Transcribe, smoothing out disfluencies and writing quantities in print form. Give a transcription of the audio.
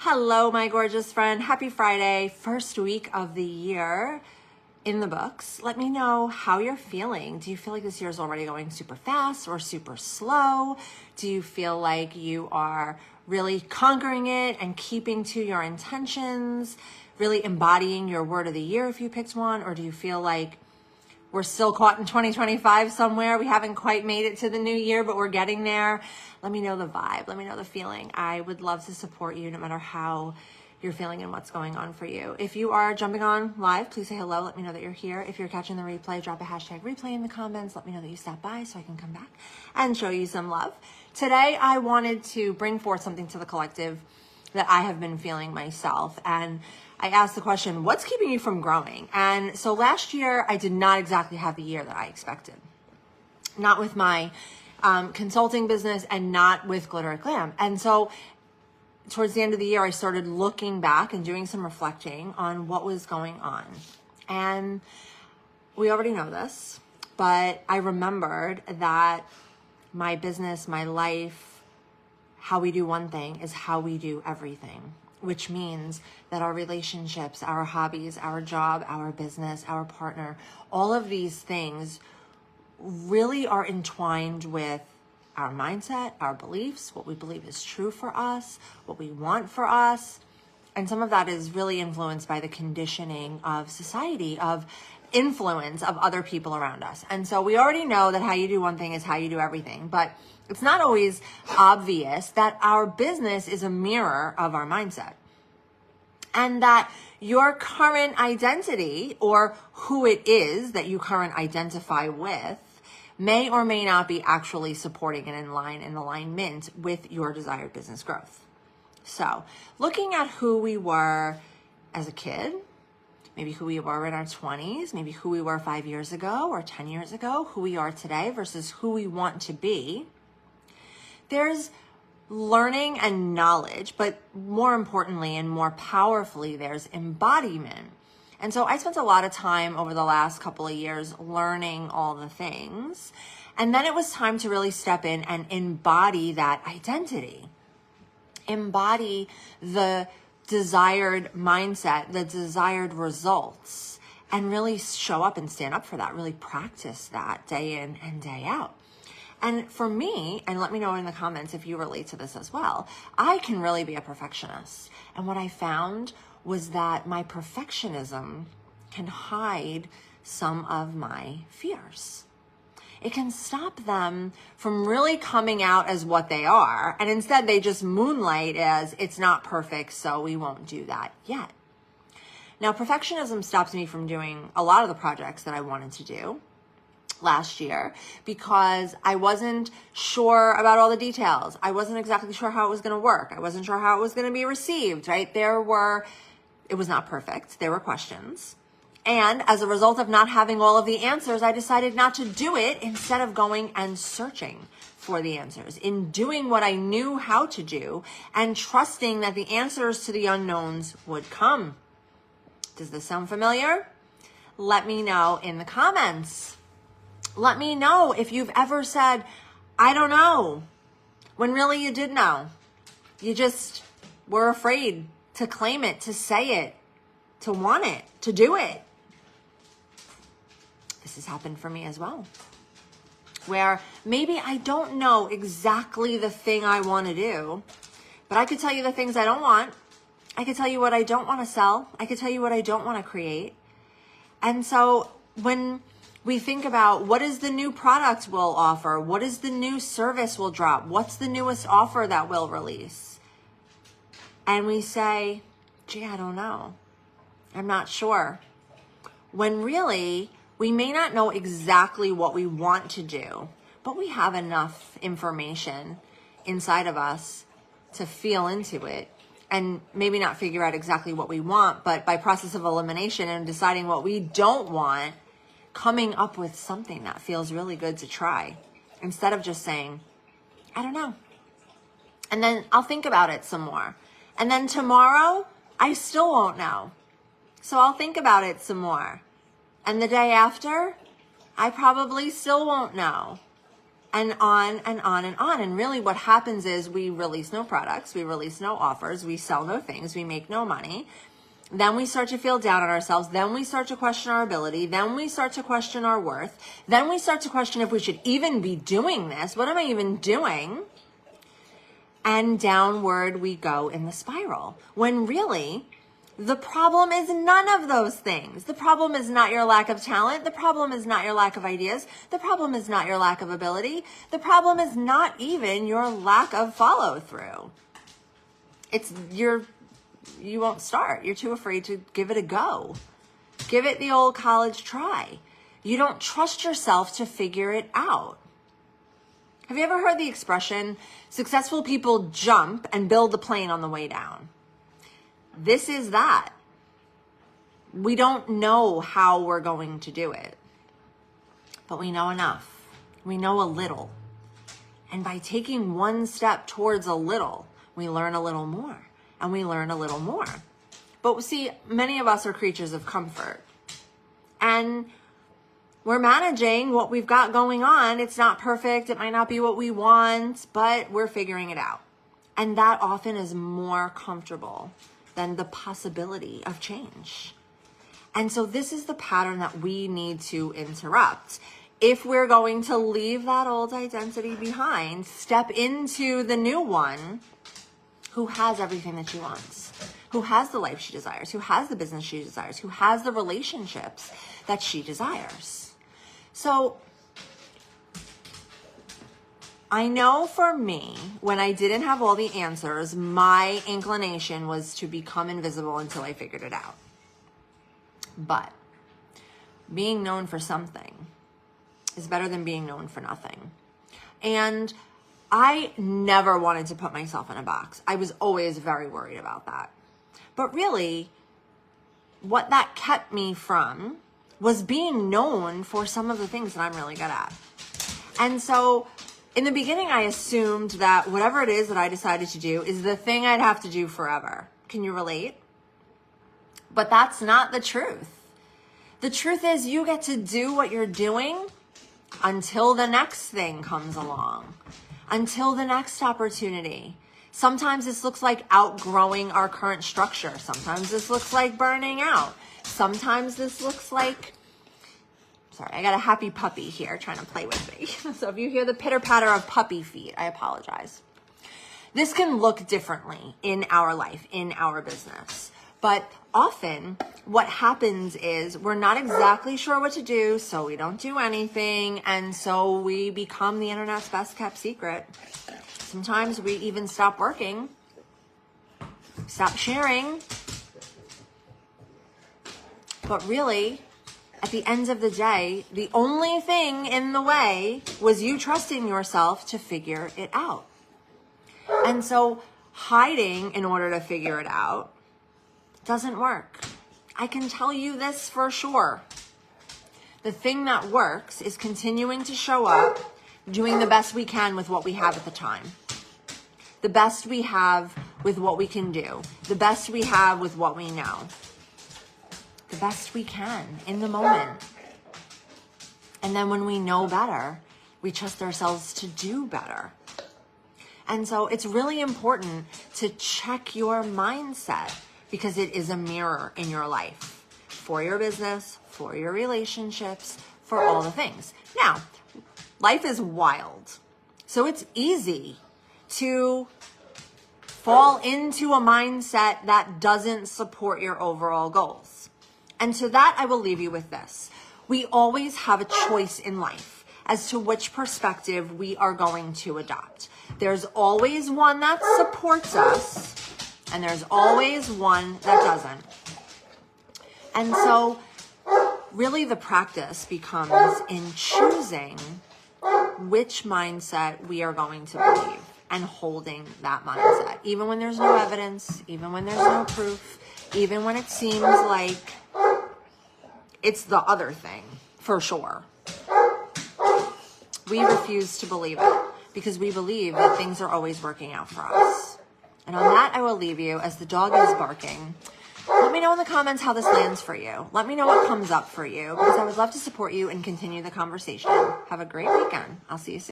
Hello, my gorgeous friend. Happy Friday, first week of the year in the books. Let me know how you're feeling. Do you feel like this year is already going super fast or super slow? Do you feel like you are really conquering it and keeping to your intentions, really embodying your word of the year if you picked one? Or do you feel like we're still caught in 2025 somewhere? We haven't quite made it to the new year, but we're getting there. Let me know the vibe. Let me know the feeling. I would love to support you no matter how you're feeling and what's going on for you. If you are jumping on live, please say hello. Let me know that you're here. If you're catching the replay, drop a hashtag replay in the comments. Let me know that you stopped by so I can come back and show you some love. Today, I wanted to bring forth something to the collective that I have been feeling myself. And I asked the question, what's keeping you from growing? And so last year, I did not exactly have the year that I expected. Not with my consulting business and not with Glitter at Glam. And so towards the end of the year, I started looking back and doing some reflecting on what was going on. And we already know this, but I remembered that my business, my life, how we do one thing is how we do everything, which means that our relationships, our hobbies, our job, our business, our partner, all of these things really are entwined with our mindset, our beliefs, what we believe is true for us, what we want for us. And some of that is really influenced by the conditioning of society, of influence of other people around us. And so we already know that how you do one thing is how you do everything, but it's not always obvious that our business is a mirror of our mindset. And that your current identity, or who it is that you currently identify with, may or may not be actually supporting and in line in alignment with your desired business growth. So looking at who we were as a kid, maybe who we were in our 20s, maybe who we were 5 years ago or 10 years ago, who we are today versus who we want to be, there's learning and knowledge, but more importantly and more powerfully, there's embodiment. And so I spent a lot of time over the last couple of years learning all the things. And then it was time to really step in and embody that identity. Embody the desired mindset, the desired results, and really show up and stand up for that, really practice that day in and day out. And for me, and let me know in the comments if you relate to this as well, I can really be a perfectionist. And what I found was that my perfectionism can hide some of my fears. It can stop them from really coming out as what they are. And instead they just moonlight as it's not perfect, so we won't do that yet. Now, perfectionism stops me from doing a lot of the projects that I wanted to do last year because I wasn't sure about all the details. I wasn't exactly sure how it was going to work. I wasn't sure how it was going to be received, right? It was not perfect. There were questions. And as a result of not having all of the answers, I decided not to do it instead of going and searching for the answers, in doing what I knew how to do and trusting that the answers to the unknowns would come. Does this sound familiar? Let me know in the comments. Let me know if you've ever said, I don't know, when really you did know. You just were afraid to claim it, to say it, to want it, to do it. This has happened for me as well, where maybe I don't know exactly the thing I want to do, but I could tell you the things I don't want. I could tell you what I don't want to sell. I could tell you what I don't want to create. And so when we think about what is the new product we'll offer, what is the new service we'll drop, what's the newest offer that we'll release, and we say, gee, I don't know. I'm not sure. When really, we may not know exactly what we want to do, but we have enough information inside of us to feel into it and maybe not figure out exactly what we want, but by process of elimination and deciding what we don't want, coming up with something that feels really good to try instead of just saying, I don't know. And then I'll think about it some more. And then tomorrow, I still won't know. So I'll think about it some more. And the day after, I probably still won't know. and on and on and on. And really what happens is we release no products, we release no offers, we sell no things, we make no money. Then we start to feel down on ourselves. Then we start to question our ability. Then we start to question our worth. Then we start to question if we should even be doing this. What am I even doing? And downward we go in the spiral. When really, the problem is none of those things. The problem is not your lack of talent. The problem is not your lack of ideas. The problem is not your lack of ability. The problem is not even your lack of follow through. You won't start. You're too afraid to give it a go. Give it the old college try. You don't trust yourself to figure it out. Have you ever heard the expression, successful people jump and build the plane on the way down? This is that. We don't know how we're going to do it, but we know enough. We know a little. And by taking one step towards a little, we learn a little more. And we learn a little more. But see, many of us are creatures of comfort. And we're managing what we've got going on. It's not perfect. It might not be what we want, but we're figuring it out. And that often is more comfortable than the possibility of change. And so this is the pattern that we need to interrupt. If we're going to leave that old identity behind, step into the new one, who has everything that she wants, who has the life she desires, who has the business she desires, who has the relationships that she desires. So I know for me, when I didn't have all the answers, my inclination was to become invisible until I figured it out. But being known for something is better than being known for nothing. And I never wanted to put myself in a box. I was always very worried about that. But really, what that kept me from was being known for some of the things that I'm really good at. And so in the beginning, I assumed that whatever it is that I decided to do is the thing I'd have to do forever. Can you relate? But that's not the truth. The truth is you get to do what you're doing until the next thing comes along. Until the next opportunity. Sometimes this looks like outgrowing our current structure. Sometimes this looks like burning out. Sometimes this looks like, sorry, I got a happy puppy here trying to play with me. So if you hear the pitter patter of puppy feet, I apologize. This can look differently in our life, in our business. But often what happens is we're not exactly sure what to do, so we don't do anything, and so we become the internet's best kept secret. Sometimes we even stop working, stop sharing. But really, at the end of the day, the only thing in the way was you trusting yourself to figure it out. And so hiding in order to figure it out doesn't work. I can tell you this for sure. The thing that works is continuing to show up, doing the best we can with what we have at the time. The best we have with what we can do. The best we have with what we know. The best we can in the moment. And then when we know better, we trust ourselves to do better. And so it's really important to check your mindset, because it is a mirror in your life for your business, for your relationships, for all the things. Now, life is wild. So it's easy to fall into a mindset that doesn't support your overall goals. And to that, I will leave you with this. We always have a choice in life as to which perspective we are going to adopt. There's always one that supports us, and there's always one that doesn't. And so really the practice becomes in choosing which mindset we are going to believe and holding that mindset. Even when there's no evidence, even when there's no proof, even when it seems like it's the other thing, for sure. We refuse to believe it because we believe that things are always working out for us. And on that, I will leave you as the dog is barking. Let me know in the comments how this lands for you. Let me know what comes up for you, because I would love to support you and continue the conversation. Have a great weekend. I'll see you soon.